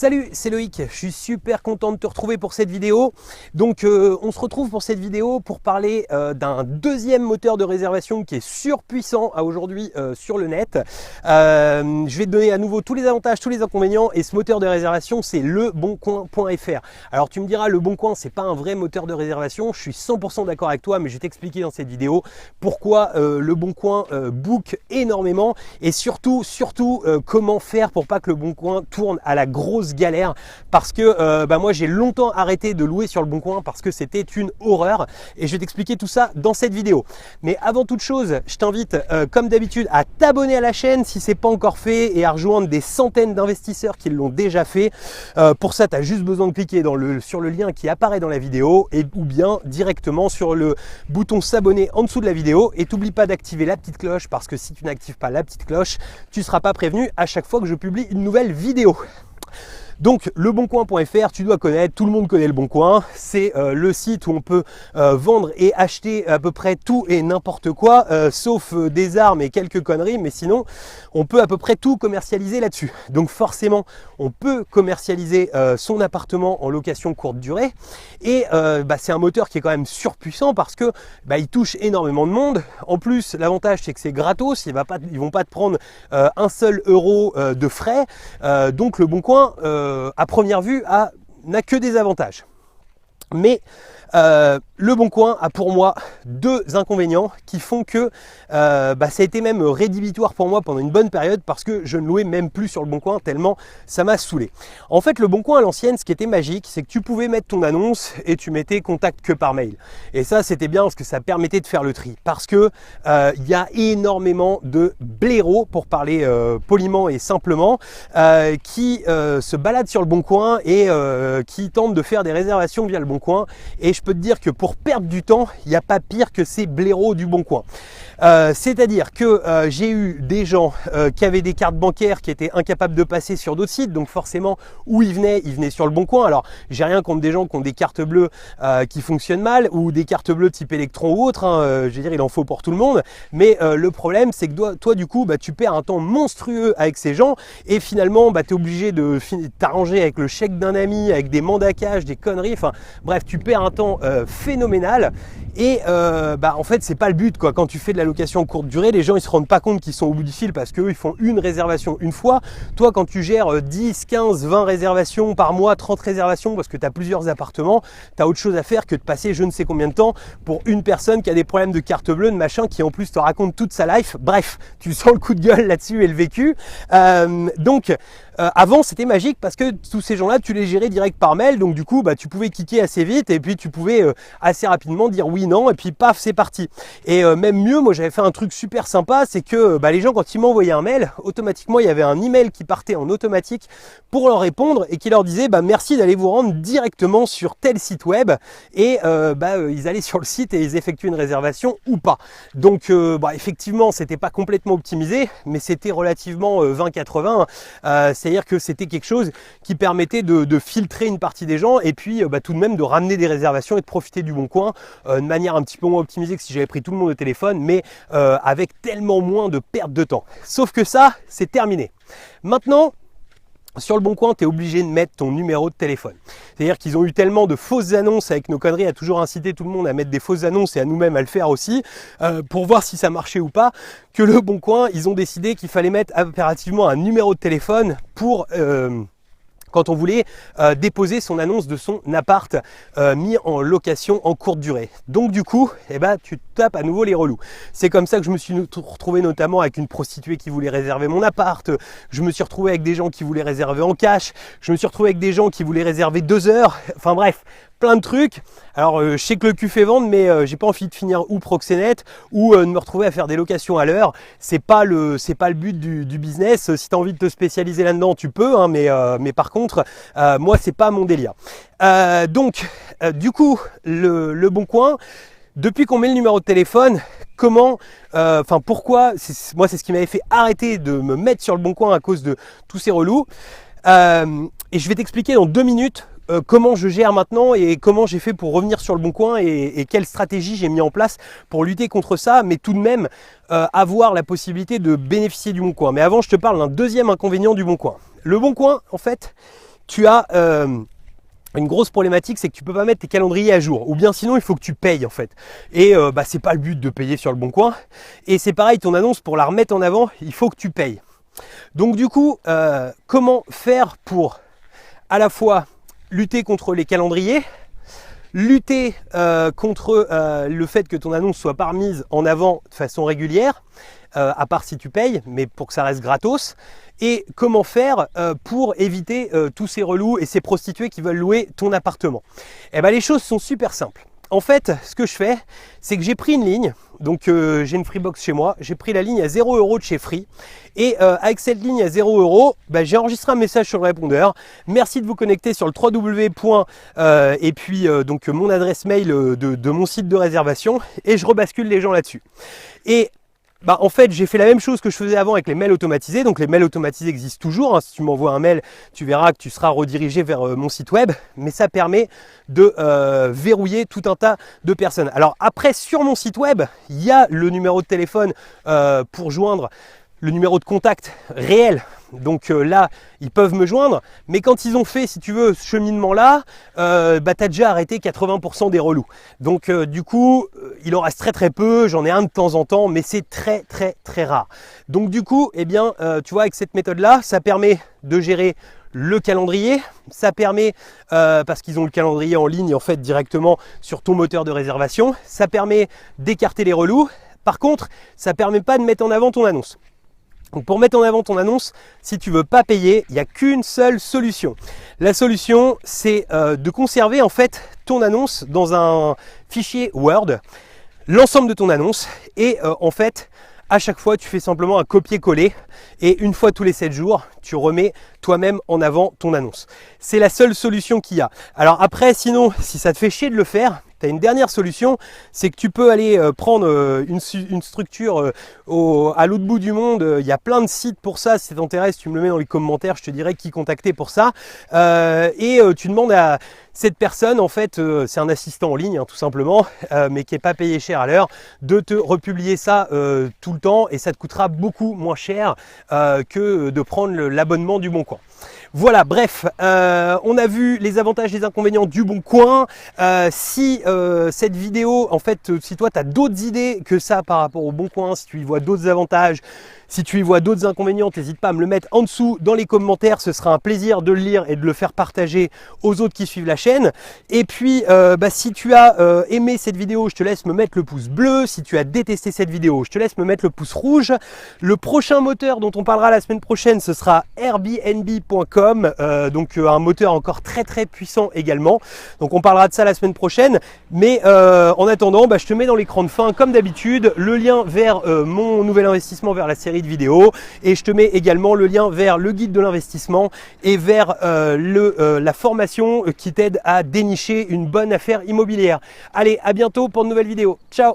Salut, c'est Loïc, je suis super content de te retrouver pour cette vidéo. Donc on se retrouve pour cette vidéo pour parler d'un deuxième moteur de réservation qui est surpuissant à aujourd'hui sur le net. Je vais te donner à nouveau tous les avantages, tous les inconvénients, et ce moteur de réservation c'est leboncoin.fr. Alors tu me diras, Le Bon Coin c'est pas un vrai moteur de réservation, je suis 100% d'accord avec toi, mais je vais t'expliquer dans cette vidéo pourquoi Le Bon Coin book énormément, et surtout comment faire pour pas que Le Bon Coin tourne à la grosse galère, parce que moi j'ai longtemps arrêté de louer sur Le Bon Coin parce que c'était une horreur, et je vais t'expliquer tout ça dans cette vidéo. Mais avant toute chose, je t'invite comme d'habitude à t'abonner à la chaîne si c'est pas encore fait, et à rejoindre des centaines d'investisseurs qui l'ont déjà fait. Pour ça tu as juste besoin de cliquer sur le lien qui apparaît dans la vidéo, ou bien directement sur le bouton s'abonner en dessous de la vidéo, et t'oublie pas d'activer la petite cloche, parce que si tu n'actives pas la petite cloche, tu ne seras pas prévenu à chaque fois que je publie une nouvelle vidéo. Donc leboncoin.fr, tu dois connaître, tout le monde connaît Le Bon Coin, c'est le site où on peut vendre et acheter à peu près tout et n'importe quoi, sauf des armes et quelques conneries, mais sinon on peut à peu près tout commercialiser là-dessus. Donc forcément on peut commercialiser son appartement en location courte durée, et c'est un moteur qui est quand même surpuissant parce que il touche énormément de monde. En plus l'avantage c'est que c'est gratos, ils vont pas te prendre un seul euro de frais, donc Le Bon Coin à première vue n'a que des avantages. Mais Le Bon Coin a pour moi deux inconvénients qui font que ça a été même rédhibitoire pour moi pendant une bonne période, parce que je ne louais même plus sur Le Bon Coin tellement ça m'a saoulé. En fait, Le Bon Coin à l'ancienne, ce qui était magique, c'est que tu pouvais mettre ton annonce et tu mettais contact que par mail. Et ça c'était bien parce que ça permettait de faire le tri, parce que il y a énormément de blaireaux, pour parler poliment et simplement, qui se baladent sur Le Bon Coin et qui tentent de faire des réservations via Le Bon Coin. Et je peux te dire que pour perdre du temps, il n'y a pas pire que ces blaireaux du Bon Coin. C'est-à-dire que j'ai eu des gens qui avaient des cartes bancaires qui étaient incapables de passer sur d'autres sites, donc forcément où ils venaient sur Le Bon Coin. Alors j'ai rien contre des gens qui ont des cartes bleues qui fonctionnent mal, ou des cartes bleues type Electron ou autre, je veux dire, il en faut pour tout le monde, mais le problème c'est que toi du coup tu perds un temps monstrueux avec ces gens, et finalement tu es obligé de t'arranger avec le chèque d'un ami, avec des mandats cash, des conneries, enfin bref, tu perds un temps phénoménal. Et en fait c'est pas le but quoi. Quand tu fais de la location courte durée, les gens ils se rendent pas compte qu'ils sont au bout du fil, parce qu'eux ils font une réservation une fois. Toi quand tu gères 10, 15, 20 réservations par mois, 30 réservations parce que tu as plusieurs appartements, tu as autre chose à faire que de passer je ne sais combien de temps pour une personne qui a des problèmes de carte bleue, de machin, qui en plus te raconte toute sa life. Bref, tu sens le coup de gueule là-dessus et le vécu. Avant c'était magique parce que tous ces gens-là tu les gérais direct par mail, donc du coup tu pouvais cliquer assez vite, et puis tu pouvais assez rapidement dire oui, non, et puis paf, c'est parti. Et même mieux, moi j'avais fait un truc super sympa, c'est que les gens quand ils m'envoyaient un mail, automatiquement il y avait un email qui partait en automatique pour leur répondre, et qui leur disait merci d'aller vous rendre directement sur tel site web, et ils allaient sur le site et ils effectuaient une réservation ou pas. Donc effectivement c'était pas complètement optimisé, mais c'était relativement 20-80, c'est-à-dire que c'était quelque chose qui permettait de filtrer une partie des gens, et puis tout de même de ramener des réservations et de profiter du Bon Coin de manière un petit peu moins optimisée que si j'avais pris tout le monde au téléphone, mais avec tellement moins de perte de temps. Sauf que ça, c'est terminé. Maintenant, sur Le Bon Coin, tu es obligé de mettre ton numéro de téléphone. C'est-à-dire qu'ils ont eu tellement de fausses annonces avec nos conneries, à toujours inciter tout le monde à mettre des fausses annonces, et à nous-mêmes à le faire aussi, pour voir si ça marchait ou pas, que Le Bon Coin, ils ont décidé qu'il fallait mettre impérativement un numéro de téléphone pour quand on voulait déposer son annonce de son appart mis en location en courte durée. Donc du coup, tu tapes à nouveau les relous. C'est comme ça que je me suis retrouvé notamment avec une prostituée qui voulait réserver mon appart. Je me suis retrouvé avec des gens qui voulaient réserver en cash. Je me suis retrouvé avec des gens qui voulaient réserver 2 heures. Enfin bref, plein de trucs. Alors je sais que le cul fait vendre, mais j'ai pas envie de finir ou proxénète ou de me retrouver à faire des locations à l'heure. C'est pas le but du business. Si tu as envie de te spécialiser là-dedans, tu peux, hein, mais par contre, moi c'est pas mon délire. Du coup, le Bon Coin, depuis qu'on met le numéro de téléphone, pourquoi, moi c'est ce qui m'avait fait arrêter de me mettre sur Le Bon Coin à cause de tous ces relous. Et je vais t'expliquer dans 2 minutes comment je gère maintenant et comment j'ai fait pour revenir sur Le Bon Coin, et quelle stratégie j'ai mis en place pour lutter contre ça, mais tout de même avoir la possibilité de bénéficier du Bon Coin. Mais avant, je te parle d'un deuxième inconvénient du Bon Coin. Le Bon Coin, en fait, tu as une grosse problématique, c'est que tu peux pas mettre tes calendriers à jour, ou bien sinon il faut que tu payes en fait. Et c'est pas le but de payer sur le bon coin. Et c'est pareil, ton annonce, pour la remettre en avant, il faut que tu payes. Donc du coup, comment faire pour à la fois lutter contre les calendriers, lutter contre le fait que ton annonce soit pas remise en avant de façon régulière, à part si tu payes, mais pour que ça reste gratos, et comment faire pour éviter tous ces relous et ces prostituées qui veulent louer ton appartement. Eh ben, les choses sont super simples. En fait, ce que je fais, c'est que j'ai pris une ligne, donc j'ai une Freebox chez moi, j'ai pris la ligne à 0 € de chez Free, et avec cette ligne à 0 €, j'ai enregistré un message sur le répondeur. Merci de vous connecter sur le www. Et puis donc mon adresse mail de mon site de réservation, et je rebascule les gens là-dessus. Et en fait, j'ai fait la même chose que je faisais avant avec les mails automatisés. Donc les mails automatisés existent toujours, hein. Si tu m'envoies un mail, tu verras que tu seras redirigé vers mon site web. Mais ça permet de verrouiller tout un tas de personnes. Alors après, sur mon site web, il y a le numéro de téléphone pour joindre le numéro de contact réel. Donc là, ils peuvent me joindre. Mais quand ils ont fait, si tu veux, ce cheminement-là, tu as déjà arrêté 80% des relous. Donc du coup, il en reste très très peu. J'en ai un de temps en temps, mais c'est très très très rare. Donc du coup, eh bien, tu vois, avec cette méthode-là, ça permet de gérer le calendrier, ça permet, parce qu'ils ont le calendrier en ligne en fait directement sur ton moteur de réservation, ça permet d'écarter les relous. Par contre, ça ne permet pas de mettre en avant ton annonce. Donc pour mettre en avant ton annonce, si tu veux pas payer, il n'y a qu'une seule solution. La solution, c'est de conserver en fait ton annonce dans un fichier Word, l'ensemble de ton annonce, et en fait, à chaque fois, tu fais simplement un copier-coller, et une fois tous les 7 jours, tu remets toi-même en avant ton annonce. C'est la seule solution qu'il y a. Alors après, sinon, si ça te fait chier de le faire, tu as une dernière solution, c'est que tu peux aller prendre une structure à l'autre bout du monde. Il y a plein de sites pour ça. Si ça t'intéresse, tu me le mets dans les commentaires, je te dirai qui contacter pour ça. Tu demandes à cette personne, en fait, c'est un assistant en ligne, hein, tout simplement, mais qui n'est pas payé cher à l'heure, de te republier ça tout le temps, et ça te coûtera beaucoup moins cher que de prendre l'abonnement du Bon Coin. Voilà, bref, on a vu les avantages et les inconvénients du Bon Coin. Si cette vidéo, en fait, si toi tu as d'autres idées que ça par rapport au Bon Coin, si tu y vois d'autres avantages, si tu y vois d'autres inconvénients, n'hésite pas à me le mettre en dessous dans les commentaires. Ce sera un plaisir de le lire et de le faire partager aux autres qui suivent la chaîne. Et puis, si tu as aimé cette vidéo, je te laisse me mettre le pouce bleu. Si tu as détesté cette vidéo, je te laisse me mettre le pouce rouge. Le prochain moteur dont on parlera la semaine prochaine, ce sera Airbnb.com, donc un moteur encore très très puissant également. Donc on parlera de ça la semaine prochaine. Mais en attendant, je te mets dans l'écran de fin comme d'habitude le lien vers mon nouvel investissement, vers la série de vidéos, et je te mets également le lien vers le guide de l'investissement et vers la formation qui t'aide à dénicher une bonne affaire immobilière. Allez, à bientôt pour de nouvelles vidéos. Ciao!